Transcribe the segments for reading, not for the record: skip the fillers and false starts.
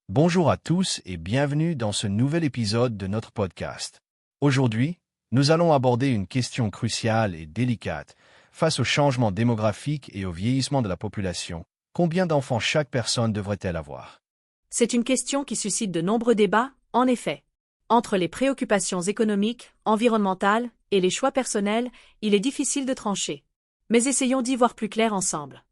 Bonjour à tous et bienvenue dans ce nouvel épisode de notre podcast. Aujourd'hui, nous allons aborder une question cruciale et délicate. Face au changement démographique et au vieillissement de la population, combien d'enfants chaque personne devrait-elle avoir? C'est une question qui suscite de nombreux débats, en effet. Entre les préoccupations économiques, environnementales et les choix personnels, il est difficile de trancher. Mais essayons d'y voir plus clair ensemble.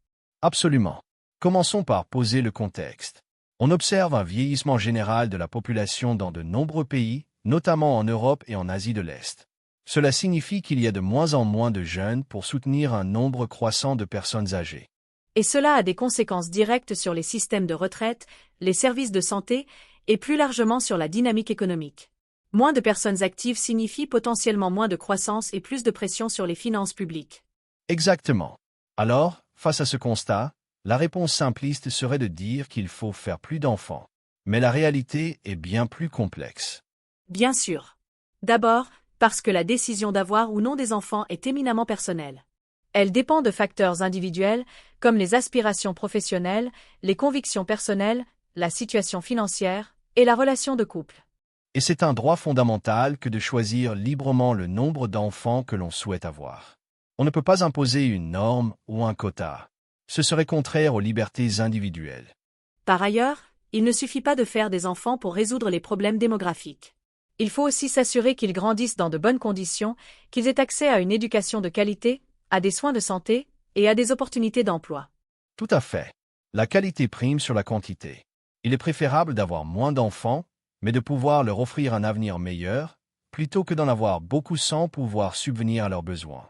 Absolument. Commençons par poser le contexte. On observe un vieillissement général de la population dans de nombreux pays, notamment en Europe et en Asie de l'Est. Cela signifie qu'il y a de moins en moins de jeunes pour soutenir un nombre croissant de personnes âgées. Et cela a des conséquences directes sur les systèmes de retraite, les services de santé et plus largement sur la dynamique économique. Moins de personnes actives signifie potentiellement moins de croissance et plus de pression sur les finances publiques. Exactement. Alors, face à ce constat, la réponse simpliste serait de dire qu'il faut faire plus d'enfants. Mais la réalité est bien plus complexe. Bien sûr. D'abord, parce que la décision d'avoir ou non des enfants est éminemment personnelle. Elle dépend de facteurs individuels, comme les aspirations professionnelles, les convictions personnelles, la situation financière et la relation de couple. Et c'est un droit fondamental que de choisir librement le nombre d'enfants que l'on souhaite avoir. On ne peut pas imposer une norme ou un quota. Ce serait contraire aux libertés individuelles. Par ailleurs, il ne suffit pas de faire des enfants pour résoudre les problèmes démographiques. Il faut aussi s'assurer qu'ils grandissent dans de bonnes conditions, qu'ils aient accès à une éducation de qualité, à des soins de santé et à des opportunités d'emploi. Tout à fait. La qualité prime sur la quantité. Il est préférable d'avoir moins d'enfants, mais de pouvoir leur offrir un avenir meilleur, plutôt que d'en avoir beaucoup sans pouvoir subvenir à leurs besoins.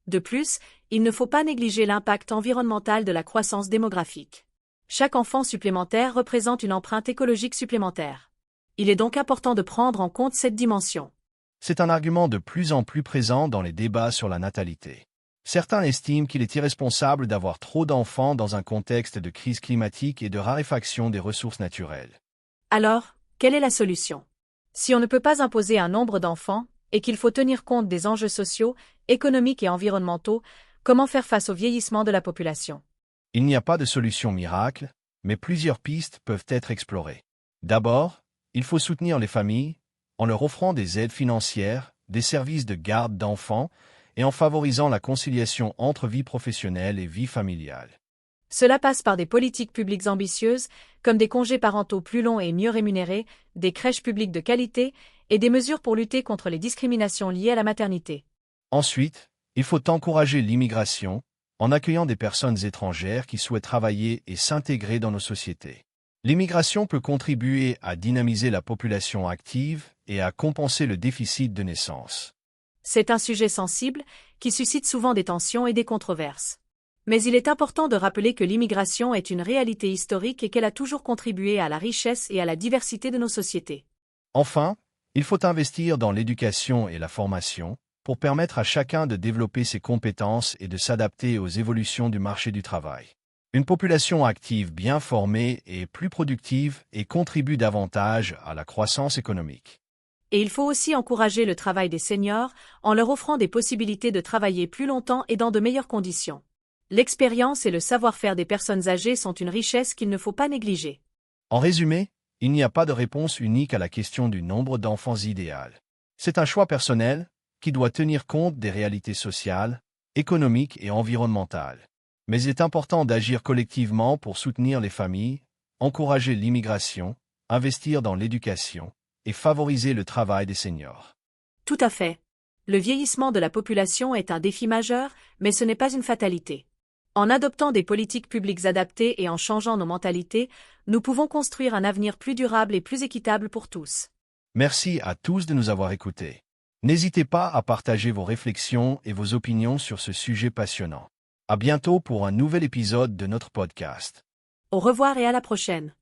De plus, il ne faut pas négliger l'impact environnemental de la croissance démographique. Chaque enfant supplémentaire représente une empreinte écologique supplémentaire. Il est donc important de prendre en compte cette dimension. C'est un argument de plus en plus présent dans les débats sur la natalité. Certains estiment qu'il est irresponsable d'avoir trop d'enfants dans un contexte de crise climatique et de raréfaction des ressources naturelles. Alors, quelle est la solution? Si on ne peut pas imposer un nombre d'enfants, et qu'il faut tenir compte des enjeux sociaux, économiques et environnementaux, comment faire face au vieillissement de la population? Il n'y a pas de solution miracle, mais plusieurs pistes peuvent être explorées. D'abord, il faut soutenir les familles, en leur offrant des aides financières, des services de garde d'enfants, et en favorisant la conciliation entre vie professionnelle et vie familiale. Cela passe par des politiques publiques ambitieuses, comme des congés parentaux plus longs et mieux rémunérés, des crèches publiques de qualité, et des mesures pour lutter contre les discriminations liées à la maternité. Ensuite, il faut encourager l'immigration, en accueillant des personnes étrangères qui souhaitent travailler et s'intégrer dans nos sociétés. L'immigration peut contribuer à dynamiser la population active et à compenser le déficit de naissance. C'est un sujet sensible, qui suscite souvent des tensions et des controverses. Mais il est important de rappeler que l'immigration est une réalité historique et qu'elle a toujours contribué à la richesse et à la diversité de nos sociétés. Enfin, il faut investir dans l'éducation et la formation, pour permettre à chacun de développer ses compétences et de s'adapter aux évolutions du marché du travail. Une population active bien formée est plus productive et contribue davantage à la croissance économique. Et il faut aussi encourager le travail des seniors en leur offrant des possibilités de travailler plus longtemps et dans de meilleures conditions. L'expérience et le savoir-faire des personnes âgées sont une richesse qu'il ne faut pas négliger. En résumé, il n'y a pas de réponse unique à la question du nombre d'enfants idéal. C'est un choix personnel qui doit tenir compte des réalités sociales, économiques et environnementales. Mais il est important d'agir collectivement pour soutenir les familles, encourager l'immigration, investir dans l'éducation et favoriser le travail des seniors. Tout à fait. Le vieillissement de la population est un défi majeur, mais ce n'est pas une fatalité. En adoptant des politiques publiques adaptées et en changeant nos mentalités, nous pouvons construire un avenir plus durable et plus équitable pour tous. Merci à tous de nous avoir écoutés. N'hésitez pas à partager vos réflexions et vos opinions sur ce sujet passionnant. À bientôt pour un nouvel épisode de notre podcast. Au revoir et à la prochaine.